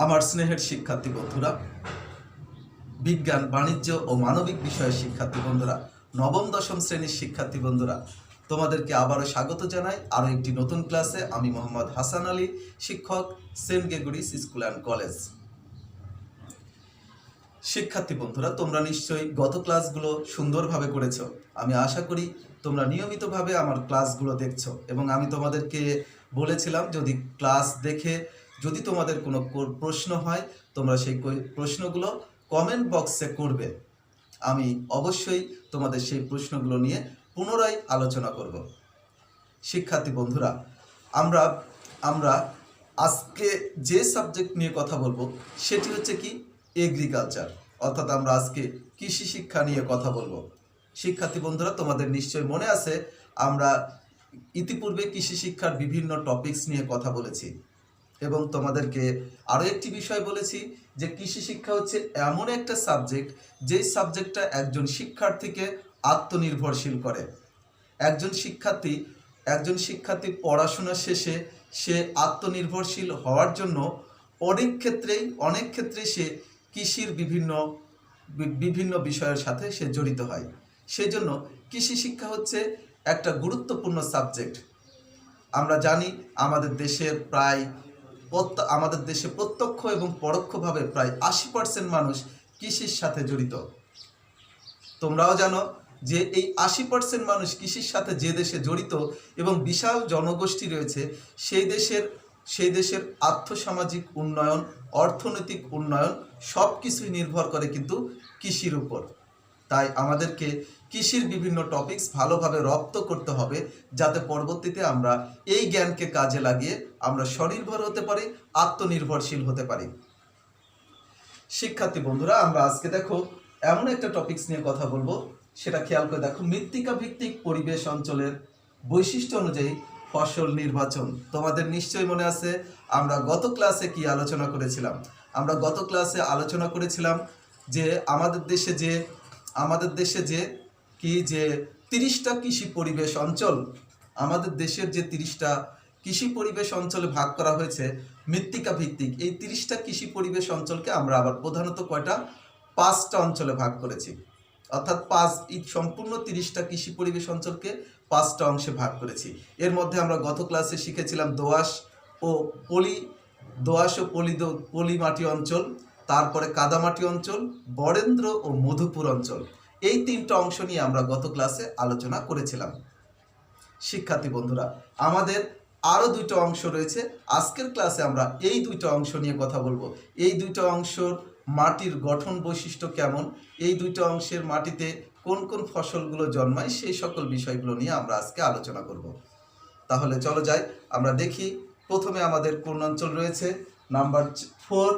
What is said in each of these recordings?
আমার স্নেহের শিক্ষার্থী বন্ধুরা, বিজ্ঞান, বাণিজ্য ও মানবিক বিষয়ের শিক্ষার্থী বন্ধুরা, নবম দশম শ্রেণীর শিক্ষার্থী বন্ধুরা, তোমাদেরকে আবারও স্বাগত জানাই আরও একটি নতুন ক্লাসে। আমি মোহাম্মদ হাসান আলী, শিক্ষক, Saint Gregory's School and College. শিক্ষার্থী বন্ধুরা, তোমরা নিশ্চয়ই গত ক্লাসগুলো সুন্দরভাবে করেছো। আমি আশা করি তোমরা নিয়মিতভাবে আমার ক্লাসগুলো দেখছো, এবং আমি তোমাদেরকে বলেছিলাম যদি ক্লাস দেখে যদি তোমাদের কোনো প্রশ্ন হয় তোমরা সেই প্রশ্নগুলো কমেন্ট বক্সে করবে। আমি অবশ্যই তোমাদের সেই প্রশ্নগুলো নিয়ে পুনরায় আলোচনা করব। শিক্ষার্থী বন্ধুরা, আমরা আজকে যে সাবজেক্ট নিয়ে কথা বলবো সেটি হচ্ছে কি এগ্রিকালচার, অর্থাৎ আমরা আজকে কৃষি শিক্ষা নিয়ে কথা বলবো। শিক্ষার্থী বন্ধুরা, তোমাদের নিশ্চয়ই মনে আছে আমরা ইতিপূর্বে কৃষি শিক্ষার বিভিন্ন টপিকস নিয়ে কথা বলেছি, এবং তোমাদেরকে আরও একটি বিষয় বলেছি যে কৃষি শিক্ষা হচ্ছে এমন একটা সাবজেক্ট যেই সাবজেক্টটা একজন শিক্ষার্থীকে আত্মনির্ভরশীল করে। একজন শিক্ষার্থী পড়াশোনা শেষে সে আত্মনির্ভরশীল হওয়ার জন্য অনেক ক্ষেত্রেই সে কৃষির বিভিন্ন বিষয়ের সাথে সে জড়িত হয়। সেই জন্য কৃষি শিক্ষা হচ্ছে একটা গুরুত্বপূর্ণ সাবজেক্ট। আমরা জানি আমাদের দেশে প্রত্যক্ষ এবং পরোক্ষভাবে প্রায় 80% মানুষ কৃষির সাথে জড়িত। তোমরাও জানো যে এই 80% মানুষ কৃষির সাথে যে দেশে জড়িত এবং বিশাল জনগোষ্ঠী রয়েছে, সেই দেশের আর্থসামাজিক উন্নয়ন, অর্থনৈতিক উন্নয়ন সব কিছুই নির্ভর করে কিন্তু কৃষির উপর। তাই আমাদেরকে কৃষির বিভিন্ন টপিকস ভালোভাবে রপ্ত করতে হবে, যাতে পরবর্তীতে আমরা এই জ্ঞানকে কাজে লাগিয়ে আমরা স্বনির্ভর হতে পারি, আত্মনির্ভরশীল হতে পারি। শিক্ষার্থী বন্ধুরা, আমরা আজকে দেখো এমন একটা টপিকস নিয়ে কথা বলবো, সেটা খেয়াল করে দেখো। মৃত্তিকা ভিত্তিক পরিবেশ অঞ্চলের বৈশিষ্ট্য অনুযায়ী ফসল নির্বাচন। তোমাদের নিশ্চয়ই মনে আছে আমরা গত ক্লাসে কি আলোচনা করেছিলাম। আমরা গত ক্লাসে আলোচনা করেছিলাম যে আমাদের দেশে যে 30টা কৃষি পরিবেশ অঞ্চল, আমাদের দেশের যে 30টা কৃষি পরিবেশ অঞ্চলে ভাগ করা হয়েছে মৃত্তিকা ভিত্তিক, এই 30টা কৃষি পরিবেশ অঞ্চলকে আমরা আবার প্রধানত 5টা অঞ্চলে ভাগ করেছি। অর্থাৎ সম্পূর্ণ 30টা কৃষি পরিবেশ অঞ্চলকে 5টা অংশে ভাগ করেছি। এর মধ্যে আমরা গত ক্লাসে শিখেছিলাম দোআঁশ ও পলি মাটি অঞ্চল, তারপরে কাদামাটি অঞ্চল, বরেন্দ্র ও মধুপুর অঞ্চল। এই 3টা অংশ নিয়ে আমরা গত ক্লাসে আলোচনা করেছিলাম। শিক্ষার্থী বন্ধুরা, আমাদের আরও 2টা অংশ রয়েছে। আজকের ক্লাসে আমরা এই 2টা অংশ নিয়ে কথা বলবো। এই 2টা অংশর মাটির গঠন বৈশিষ্ট্য কেমন, এই 2টা অংশের মাটিতে কোন কোন ফসলগুলো জন্মায়, সেই সকল বিষয়গুলো নিয়ে আমরা আজকে আলোচনা করব। তাহলে চলো যাই, আমরা দেখি প্রথমে আমাদের কোন অঞ্চল রয়েছে। নাম্বার 4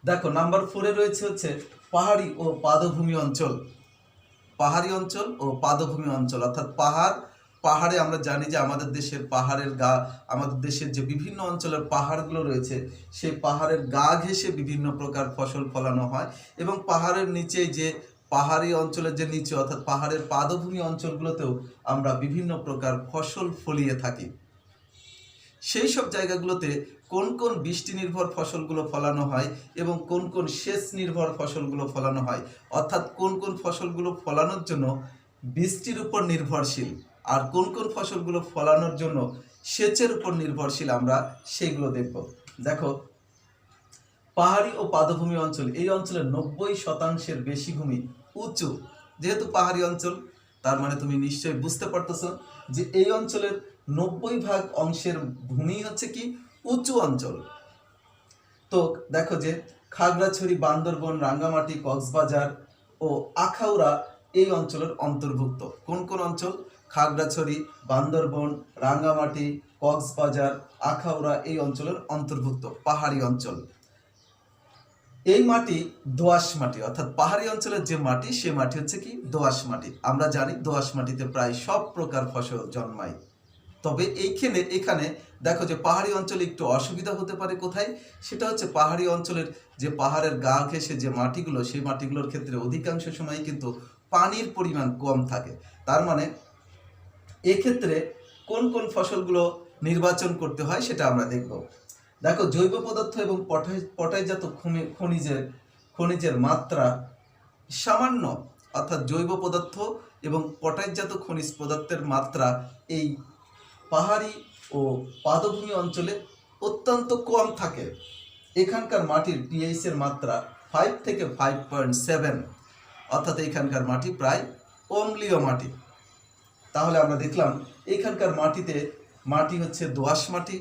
দেখো, নাম্বার 4-এ রয়েছে হচ্ছে পাহাড়ি ও পাদভূমি অঞ্চল। পাহাড়ি অঞ্চল ও পাদভূমি অঞ্চল, অর্থাৎ পাহাড়ে আমরা জানি যে আমাদের দেশের যে বিভিন্ন অঞ্চলের পাহাড়গুলো রয়েছে, সেই পাহাড়ের গা ঘেঁষে বিভিন্ন প্রকার ফসল ফলানো হয়, এবং পাহাড়ের নিচে যে পাহাড়ি অঞ্চলের যে নিচে অর্থাৎ পাহাড়ের পাদভূমি অঞ্চলগুলোতেও আমরা বিভিন্ন প্রকার ফসল ফলিয়ে থাকি। সেই সব জায়গাগুলোতে কোন কোন বৃষ্টি নির্ভর ফসলগুলো ফলানো হয় এবং কোন কোন সেচ নির্ভর ফসলগুলো ফলানো হয়, অর্থাৎ কোন কোন ফসলগুলো ফলানোর জন্য বৃষ্টির উপর নির্ভরশীল আর কোন কোন ফসলগুলো ফলানোর জন্য সেচের উপর নির্ভরশীল, আমরা সেইগুলো দেখব। দেখো, পাহাড়ি ও পাদভূমি অঞ্চল, এই অঞ্চলের 90% বেশি ভূমি উঁচু। যেহেতু পাহাড়ি অঞ্চল, তার মানে তুমি নিশ্চয়ই বুঝতে পারতেছ যে এই অঞ্চলের 90% অংশের ভূমি হচ্ছে কি উঁচু অঞ্চল। তো দেখো যে খাগড়াছড়ি, বান্দরবন, রাঙ্গামাটি, কক্সবাজার ও আখাউড়া এই অঞ্চলের অন্তর্ভুক্ত। কোন কোন অঞ্চল? খাগড়াছড়ি, বান্দরবন, রাঙ্গামাটি, কক্সবাজার, আখাউড়া এই অঞ্চলের অন্তর্ভুক্ত পাহাড়ি অঞ্চল। এই মাটি দোআঁশ মাটি, অর্থাৎ পাহাড়ি অঞ্চলের যে মাটি সে মাটি হচ্ছে কি দোআঁশ মাটি। আমরা জানি দোআঁশ মাটিতে প্রায় সব প্রকার ফসল জন্মায়। তবে এখানে দেখো যে পাহাড়ি অঞ্চলে একটু অসুবিধা হতে পারে। কোথায়? সেটা হচ্ছে পাহাড়ি অঞ্চলের যে পাহাড়ের গা ঘেঁষে যে মাটিগুলো, সেই মাটিগুলোর ক্ষেত্রে অধিকাংশ সময় কিন্তু পানির পরিমাণ কম থাকে। তার মানে এক্ষেত্রে কোন কোন ফসলগুলো নির্বাচন করতে হয় সেটা আমরা দেখব। দেখো, জৈব পদার্থ এবং পটাশজাত খনিজের মাত্রা সামান্য, অর্থাৎ জৈব পদার্থ এবং পটাশজাত খনিজ পদার্থের মাত্রা এই পাহাড়ি ও পাদভূমি অঞ্চলে অত্যন্ত কম থাকে। এখানকার মাটির পিএইচ এর মাত্রা 5 থেকে 5.7, অর্থাৎ এখানকার মাটি প্রায় অম্লীয় মাটি। তাহলে আমরা দেখলাম এখানকার মাটি হচ্ছে দোআঁশ মাটি।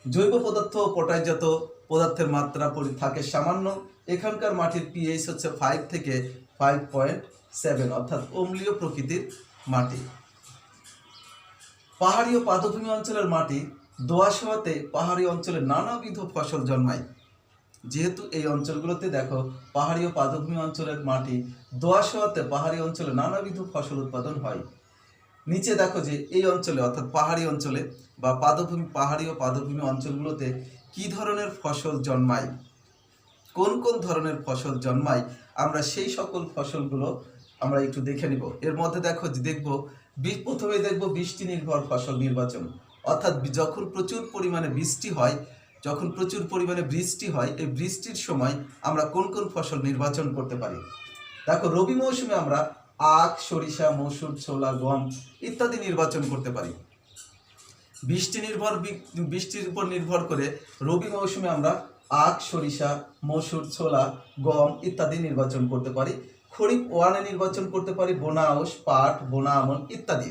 জৈব পদার্থ ও পটাশজাত পদার্থের মাত্রা থাকে সামান্য। এখানকার মাটির পিএইচ হচ্ছে 5 থেকে 5.7, অর্থাৎ অম্লীয় প্রকৃতির মাটি। পাহাড়ি ও পাদভূমি অঞ্চলের মাটি দোআঁশ হওয়াতে পাহাড়ি অঞ্চলে নানাবিধ ফসল জন্মায়। যেহেতু এই অঞ্চলগুলোতে দেখো পাহাড়ি ও পাদভূমি অঞ্চলের মাটি দোআঁশ হওয়াতে পাহাড়ি অঞ্চলে নানাবিধ ফসল উৎপাদন হয়। নিচে দেখো যে এই অঞ্চলে, অর্থাৎ পাহাড়ি অঞ্চলে বা পাহাড়ি ও পাদভূমি অঞ্চলগুলোতে কি ধরনের ফসল জন্মায়, কোন কোন ধরনের ফসল জন্মায়, আমরা সেই সকল ফসলগুলো আমরা একটু দেখে নিব। এর মধ্যে প্রথমে দেখব বৃষ্টি নির্ভর ফসল নির্বাচন, অর্থাৎ যখন প্রচুর পরিমাণে বৃষ্টি হয় এই বৃষ্টির সময় আমরা কোন কোন ফসল নির্বাচন করতে পারি। দেখো, রবি মৌসুমে আমরা আখ, সরিষা, মসুর, ছোলা, গম ইত্যাদি নির্বাচন করতে পারি। বৃষ্টির উপর নির্ভর করে রবি মৌসুমে আমরা আখ, সরিষা, মসুর, ছোলা, গম ইত্যাদি নির্বাচন করতে পারি। খরিফ ওয়ানে নির্বাচন করতে পারি বোনা আউশ, পাট, বোনা আমন ইত্যাদি।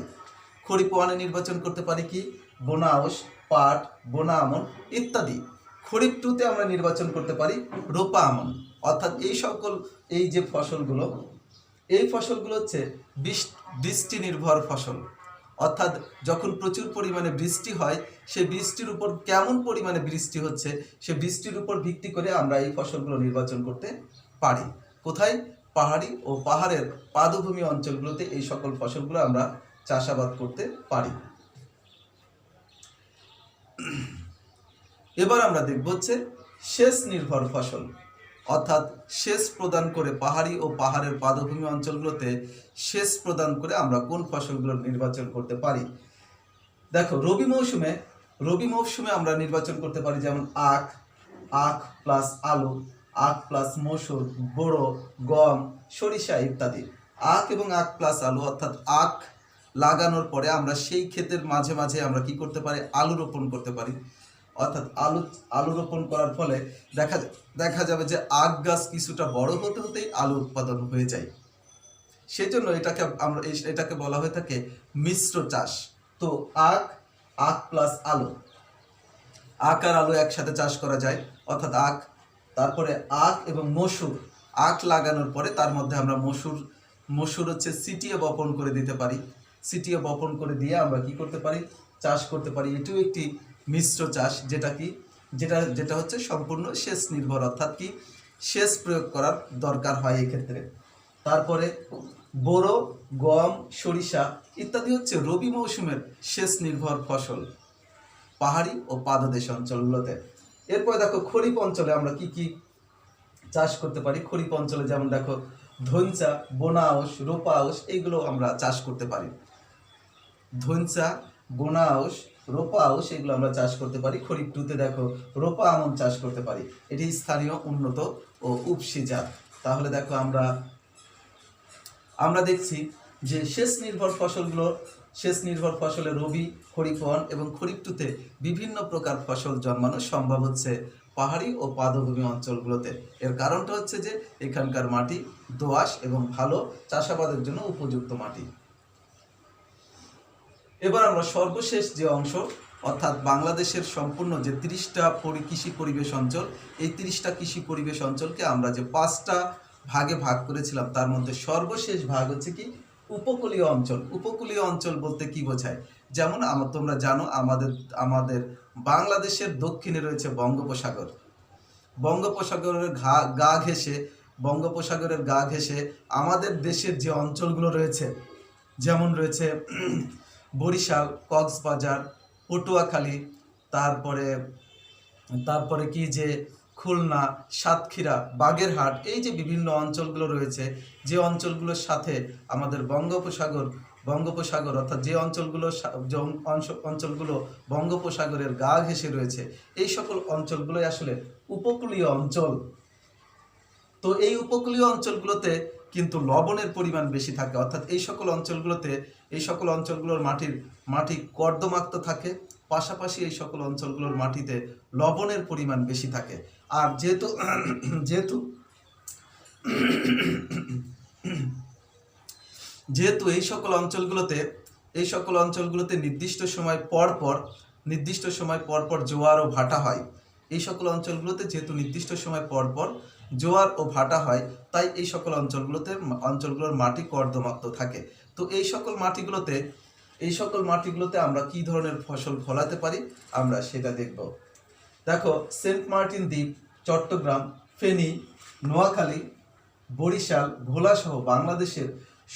খরিফ ওয়ানে নির্বাচন করতে পারি কি বোনা আউশ, পাট, বোনা আমন ইত্যাদি। খরিফ টুতে আমরা নির্বাচন করতে পারি রোপা আমন, অর্থাৎ এই যে ফসলগুলো, এই ফসলগুলো হচ্ছে বৃষ্টি নির্ভর ফসল। অর্থাৎ যখন প্রচুর পরিমাণে বৃষ্টি হয় সেই বৃষ্টির উপর কেমন পরিমাণে বৃষ্টি হচ্ছে সে বৃষ্টির উপর ভিত্তি করে আমরা এই ফসলগুলো নির্বাচন করতে পারি। কোথায়? পাহাড়ি ও পাহাড়ের পাদভূমি অঞ্চলগুলোতে এই সকল ফসলগুলো আমরা চাষাবাদ করতে পারি। এবার আমরা দেখব হচ্ছে সেচ নির্ভর ফসল, অর্থাৎ সেচ প্রদান করে পাহাড়ি ও পাহাড়ের পাদভূমি অঞ্চলগুলোতে সেচ প্রদান করে আমরা কোন ফসলগুলো নির্বাচন করতে পারি। দেখো, রবি মৌসুমে আমরা নির্বাচন করতে পারি যেমন আখ প্লাস আলু, আখ প্লাস মসুর, বোরো, গম, সরিষা ইত্যাদি। আখ এবং আখ প্লাস আলু, অর্থাৎ আখ লাগানোর পরে আমরা সেই ক্ষেতের মাঝে মাঝে আমরা কি করতে পারি, আলু রোপণ করতে পারি। অর্থাৎ আলু রোপণ করার ফলে দেখা যাবে যে আখ গাছ কিছুটা বড় হতে হতেই আলু উৎপাদন হয়ে যায়। সেজন্য এটাকে বলা হয়ে থাকে মিশ্র চাষ। তো আখ প্লাস আলু, আখ আর আলু একসাথে চাষ করা যায়, অর্থাৎ তারপরে আখ এবং মসুর, আখ লাগানোর পরে তার মধ্যে আমরা মসুর হচ্ছে ছিটিয়ে বপন করে দিতে পারি। ছিটিয়ে বপন করে দিয়ে আমরা কি করতে পারি, চাষ করতে পারি। এটিও একটি মিশ্র চাষ, যেটা হচ্ছে সম্পূর্ণ সেচ নির্ভর, অর্থাৎ কি সেচ প্রয়োগ করার দরকার হয় এই ক্ষেত্রে। তারপরে বোরো, গম, সরিষা ইত্যাদি হচ্ছে রবি মৌসুমের সেচ নির্ভর ফসল পাহাড়ি ও পাদদেশ অঞ্চলগুলোতে। এরপরে দেখো, খরিফ অঞ্চলে আমরা কি কি চাষ করতে পারি। খরিফ অঞ্চলে যেমন দেখো ধইঞ্চা, বোনা আউশ, রোপা আউশ এইগুলো আমরা চাষ করতে পারি। ধইঞ্চা, বোনা আউশ, রোপা আউশ এগুলো আমরা চাষ করতে পারি। খরিফ টুতে দেখো রোপা আমন চাষ করতে পারি, এটি স্থানীয় উন্নত ও উপসি জাত। তাহলে দেখো আমরা দেখছি যে সেচ নির্ভর ফসলে রবি, খরিফ ওয়ান এবং খরিফ টুতে বিভিন্ন প্রকার ফসল জন্মানো সম্ভব হচ্ছে পাহাড়ি ও পাদভূমি অঞ্চলগুলোতে। এর কারণটা হচ্ছে যে এখানকার মাটি দোআঁশ এবং ভালো চাষাবাদের জন্য উপযুক্ত মাটি। এবার আমরা সর্বশেষ যে অংশ, অর্থাৎ বাংলাদেশের সম্পূর্ণ যে 30টা কৃষি পরিবেশ অঞ্চল, এই 30টা কৃষি পরিবেশ অঞ্চলকে আমরা যে 5টা ভাগে ভাগ করেছিলাম তার মধ্যে সর্বশেষ ভাগ হচ্ছে কি উপকূলীয় অঞ্চল। উপকূলীয় অঞ্চল বলতে কি বোঝায়, যেমন তোমরা জানো আমাদের বাংলাদেশের দক্ষিণে রয়েছে বঙ্গোপসাগরের গা ঘেঁষে আমাদের দেশের যে অঞ্চলগুলো রয়েছে, যেমন রয়েছে বরিশাল, কক্সবাজার, পটুয়াখালী, তারপরে কি যে খুলনা, সাতক্ষীরা, বাগেরহাট, এই যে বিভিন্ন অঞ্চলগুলো রয়েছে, যে অঞ্চলগুলোর সাথে আমাদের বঙ্গোপসাগর বঙ্গোপসাগর অর্থাৎ যে অঞ্চলগুলো বঙ্গোপসাগরের গা ঘেঁষে রয়েছে, এই সকল অঞ্চলগুলোই আসলে উপকূলীয় অঞ্চল। তো এই উপকূলীয় অঞ্চলগুলোতে কিন্তু লবণের পরিমাণ বেশি থাকে, অর্থাৎ এই সকল অঞ্চলগুলোর মাটি কর্দমাক্ত থাকে, পাশাপাশি এই সকল অঞ্চলগুলোর মাটিতে লবণের পরিমাণ বেশি থাকে। আর যেহেতু যেহেতু যেহেতু এই সকল অঞ্চলগুলোতে নির্দিষ্ট সময় পর পর জোয়ার ও ভাটা হয়, এই সকল অঞ্চলগুলোতে যেহেতু নির্দিষ্ট সময় পর পর জোয়ার ও ভাটা হয়, তাই এই সকল অঞ্চলগুলোর মাটি কর্দমাক্ত থাকে। তো এই সকল মাটিগুলোতে আমরা কি ধরনের ফসল ফলাতে পারি আমরা সেটা দেখব। দেখো, সেন্ট মার্টিন দ্বীপ, চট্টগ্রাম, ফেনী, নোয়াখালী, বরিশাল, ভোলা সহ বাংলাদেশের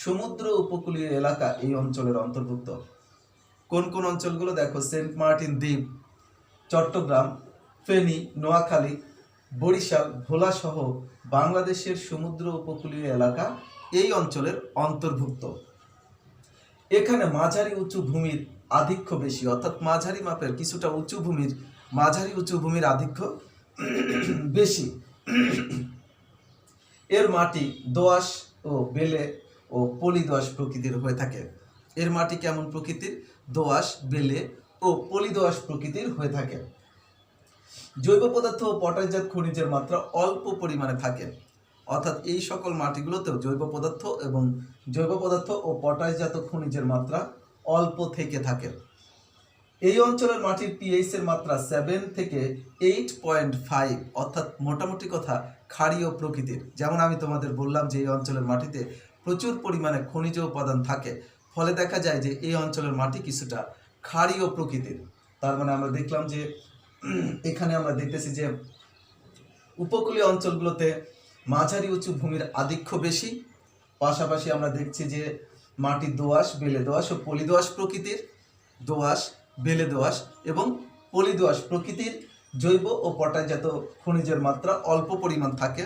সমুদ্র উপকূলীয় এলাকা এই অঞ্চলের অন্তর্ভুক্ত। কোন কোন অঞ্চলগুলো? দেখো, সেন্ট মার্টিন দ্বীপ, চট্টগ্রাম, ফেনী, নোয়াখালী, বরিশাল, ভোলা সহ বাংলাদেশের সমুদ্র উপকূলীয় এলাকা এই অঞ্চলের অন্তর্ভুক্ত। এখানে মাঝারি উঁচু ভূমির আধিক্য বেশি, অর্থাৎ মাঝারি মাপের কিছুটা মাঝারি উঁচু ভূমির আধিক্য বেশি। এর মাটি দোআঁশ ও বেলে ও পলি দোআঁশ প্রকৃতির হয়ে থাকে। এর মাটি কেমন প্রকৃতির? দোআঁশ, বেলে ও পলি দোআঁশ প্রকৃতির হয়ে থাকে। জৈব পদার্থ ও পটাশজাত খনিজের মাত্রা অল্প পরিমাণে থাকে, অর্থাৎ এই সকল মাটিগুলোতেও জৈব পদার্থ ও পটাশজাত খনিজের মাত্রা অল্প থেকে থাকে। এই অঞ্চলের মাটির পিএইচ এর মাত্রা 7 থেকে 8.5, অর্থাৎ মোটামুটি কথা ক্ষারীয় প্রকৃতির। যেমন আমি তোমাদের বললাম যে এই অঞ্চলের মাটিতে প্রচুর পরিমাণে খনিজ উপাদান থাকে, ফলে দেখা যায় যে এই অঞ্চলের মাটি কিছুটা ক্ষারীয় প্রকৃতির। তার মানে আমরা দেখলাম যে এখানে আমরা দেখতেছি যে উপকূলীয় অঞ্চলগুলোতে মাঝারি উঁচু ভূমির আধিক্য বেশি, পাশাপাশি আমরা দেখছি যে মাটি দোআঁশ, বেলে দোআঁশ ও পলি দোআঁশ প্রকৃতির। দোআঁশ, বেলে দোআঁশ এবং পলি দোআঁশ প্রকৃতির। জৈব ও পটাশজাত খনিজের মাত্রা অল্প পরিমাণ থাকে,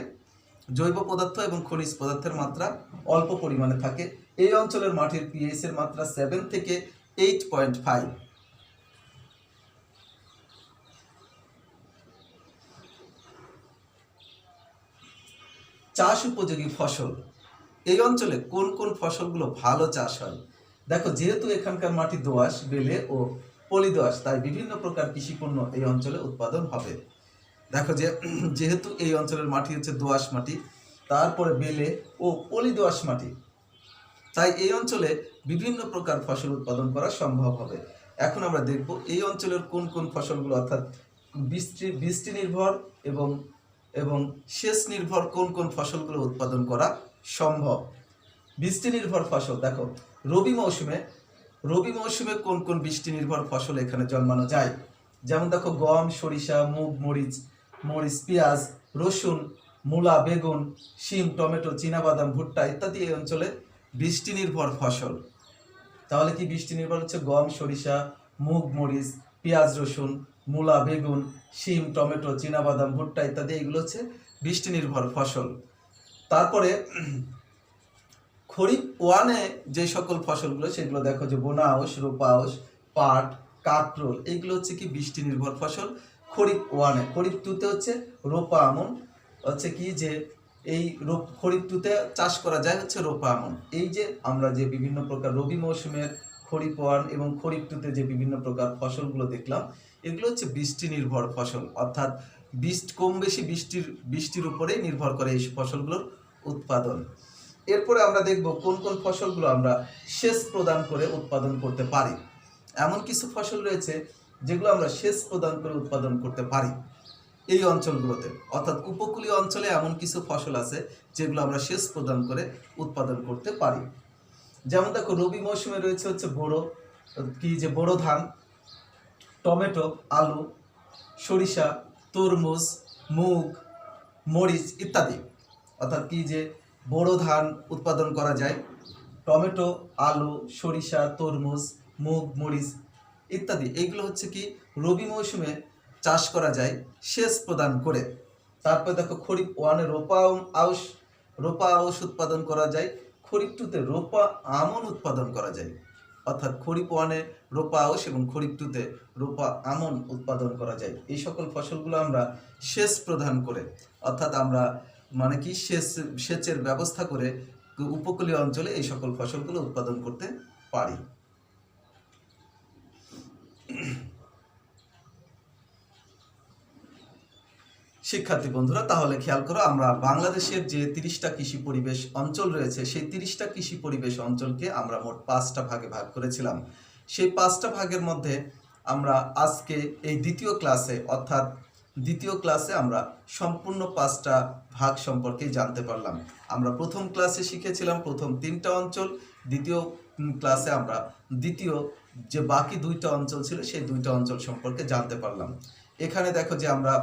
জৈব পদার্থ এবং খনিজ পদার্থের মাত্রা অল্প পরিমাণে থাকে। এই অঞ্চলের মাটির পিএইচ এর মাত্রা 7 থেকে 8.5। চাষ উপযোগী ফসল। এই অঞ্চলে কোন কোন ফসলগুলো ভালো চাষ হয়? দেখো, যেহেতু এখানকার মাটি দোআঁশ, বেলে ও পলি দোআঁশ, তাই বিভিন্ন প্রকার কৃষিপণ্য এই অঞ্চলে উৎপাদন হবে। দেখো, যেহেতু এই অঞ্চলের মাটি হচ্ছে দোআঁশ মাটি, তারপরে বেলে ও পলি দোআঁশ মাটি, তাই এই অঞ্চলে বিভিন্ন প্রকার ফসল উৎপাদন করা সম্ভব হবে। এখন আমরা দেখব এই অঞ্চলের কোন কোন ফসলগুলো, অর্থাৎ বৃষ্টি নির্ভর এবং সেচ নির্ভর কোন কোন ফসলগুলো উৎপাদন করা সম্ভব। বৃষ্টি নির্ভর ফসল, দেখো রবি মৌসুমে কোন কোন বৃষ্টি নির্ভর ফসল এখানে জন্মানো যায়। যেমন দেখো, গম, সরিষা, মুগ, মরিচ, পেঁয়াজ, রসুন, মূলা, বেগুন, শিম, টমেটো, চীনাবাদাম, ভুট্টা ইত্যাদি এই অঞ্চলে বৃষ্টি নির্ভর ফসল। তাহলে কি বৃষ্টি নির্ভর হচ্ছে? গম, সরিষা, মুগ, মরিচ, পেঁয়াজ, রসুন, মূলা, বেগুন, শিম, টমেটো, চীনাবাদাম, ভুট্টা ইত্যাদি এগুলো হচ্ছে বৃষ্টি নির্ভর ফসল। তারপরে খরিফ ওয়ানে যে সকল ফসলগুলো, সেগুলো দেখো যে বোনা আউশ, রোপা আউশ, পাট, কাকরোল, এইগুলো হচ্ছে কি বৃষ্টি নির্ভর ফসল খরিফ ওয়ানে। খরিফ টুতে হচ্ছে রোপা আমন, হচ্ছে কি যে এই খরিফ টুতে চাষ করা যায় হচ্ছে রোপা আমন। এই যে আমরা যে বিভিন্ন প্রকার রবি মৌসুমের খরিফ ওয়ান এবং খরিফ টুতে যে বিভিন্ন প্রকার ফসলগুলো দেখলাম, এগুলো হচ্ছে বৃষ্টি নির্ভর ফসল, অর্থাৎ কম বেশি বৃষ্টির উপরেই নির্ভর করে এই ফসলগুলোর উৎপাদন। এরপরে আমরা দেখব কোন কোন ফসলগুলো আমরা সেচ প্রদান করে উৎপাদন করতে পারি। এমন কিছু ফসল রয়েছে যেগুলো আমরা সেচ প্রদান করে উৎপাদন করতে পারি এই অঞ্চলগুলোতে, অর্থাৎ উপকূলীয় অঞ্চলে এমন কিছু ফসল আছে যেগুলো আমরা সেচ প্রদান করে উৎপাদন করতে পারি। যেমন দেখো, রবি মৌসুমে রয়েছে হচ্ছে বোরো ধান, টমেটো, আলু, সরিষা, তরমুজ, মুগ, মরিচ ইত্যাদি। অর্থাৎ কি যে বোরো ধান উৎপাদন করা যায়, টমেটো, আলু, সরিষা, তরমুজ, মুগ, মরিচ ইত্যাদি, এইগুলো হচ্ছে কি রবি মৌসুমে চাষ করা যায় সেচ প্রদান করে। তারপরে দেখো, খরিফ ওয়ানে রোপা আউশ উৎপাদন করা যায় খরিফ টুতে রোপা আমন উৎপাদন করা যায়। অর্থাৎ খরিফ ওয়ানে রোপা আউশ এবং খরিফ টুতে রোপা আমন উৎপাদন করা যায়। এই সকল ফসলগুলো আমরা সেচ প্রদান করে, অর্থাৎ আমরা মানে কি সেচের ব্যবস্থা করে উপকূলীয় অঞ্চলে এই সকল ফসলগুলো উৎপাদন করতে পারি। শিক্ষার্থী বন্ধুরা, তাহলে খেয়াল করো, আমরা বাংলাদেশের যে 30টা কৃষি পরিবেশ অঞ্চল রয়েছে সেই 30টা কৃষি পরিবেশ অঞ্চলকে আমরা মোট 5টা ভাগে ভাগ করেছিলাম। সেই 5টা ভাগের মধ্যে আমরা আজকে এই দ্বিতীয় ক্লাসে আমরা সম্পূর্ণ 5টা ভাগ সম্পর্কে জানতে পারলাম। আমরা প্রথম ক্লাসে শিখেছিলাম প্রথম 3টা অঞ্চল, দ্বিতীয় ক্লাসে আমরা দ্বিতীয় যে বাকি 2টা অঞ্চল ছিল সেই 2টা অঞ্চল সম্পর্কে জানতে পারলাম। এখানে দেখো যে আমরা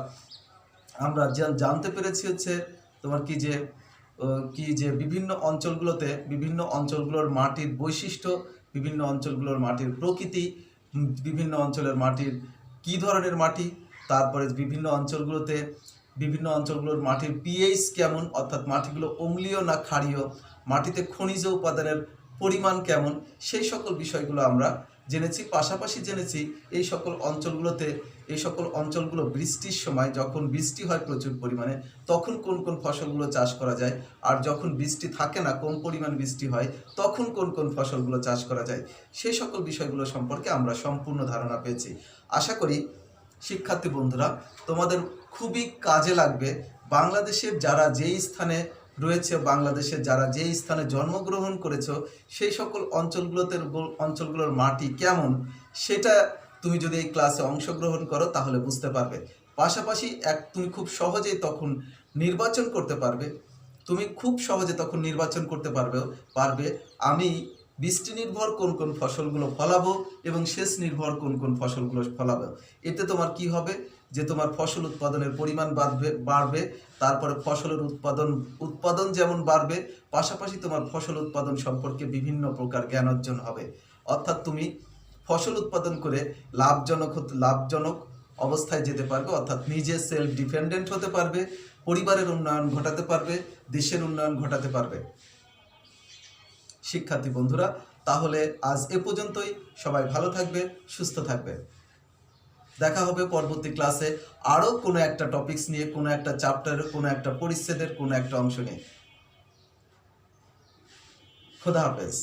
জানতে পেরেছি হচ্ছে তোমার কি যে বিভিন্ন অঞ্চলগুলোর মাটির বৈশিষ্ট্য, বিভিন্ন অঞ্চলগুলোর মাটির প্রকৃতি, বিভিন্ন অঞ্চলের মাটির কি ধরনের মাটি, তারপরে বিভিন্ন অঞ্চলগুলোর মাটির পিএইচ কেমন, অর্থাৎ মাটিগুলো অম্লীয় না ক্ষারীয়, মাটিতে খনিজ উপাদানের পরিমাণ কেমন, সেই সকল বিষয়গুলো আমরা জেনেছি। পাশাপাশি জেনেছি এই সকল অঞ্চলগুলো বৃষ্টির সময়, যখন বৃষ্টি হয় প্রচুর পরিমাণে, তখন কোন কোন ফসলগুলো চাষ করা যায়, আর যখন বৃষ্টি থাকে না, কম পরিমাণ বৃষ্টি হয়, তখন কোন কোন ফসলগুলো চাষ করা যায়, সেই সকল বিষয়গুলো সম্পর্কে আমরা সম্পূর্ণ ধারণা পেয়েছি। আশা করি শিক্ষার্থী বন্ধুরা তোমাদের খুবই কাজে লাগবে। বাংলাদেশের যারা যেই স্থানে জন্মগ্রহণ করেছো সেই সকল অঞ্চলগুলোর মাটি কেমন, সেটা তুমি যদি এই ক্লাসে অংশগ্রহণ করো তাহলে বুঝতে পারবে। পাশাপাশি তুমি খুব সহজেই তখন নির্বাচন করতে পারবে আমি বৃষ্টি নির্ভর কোন কোন ফসলগুলো ফলাবো এবং সেচ নির্ভর কোন কোন ফসলগুলো ফলাবো। এতে তোমার কি হবে যে তোমার ফসল উৎপাদনের পরিমাণ বাড়বে, তারপরে ফসলের উৎপাদন যেমন বাড়বে, পাশাপাশি তোমার ফসল উৎপাদন সম্পর্কে বিভিন্ন প্রকার জ্ঞান অর্জন হবে। অর্থাৎ তুমি ফসল উৎপাদন করে লাভজনক অবস্থায় যেতে পারবে, অর্থাৎ নিজে সেলফ ডিপেন্ডেন্ট হতে পারবে, পরিবারের উন্নয়ন ঘটাতে পারবে, দেশের উন্নয়ন ঘটাতে পারবে। শিক্ষার্থী বন্ধুরা, তাহলে আজ এ পর্যন্তই। সবাই ভালো থাকবে, সুস্থ থাকবে। দেখা হবে পরবর্তী ক্লাসে আরও কোনো একটা টপিকস নিয়ে, কোনো একটা চ্যাপ্টারের, কোনো একটা পরিচ্ছেদের কোনো একটা অংশ নিয়ে। খোদা হাফেজ।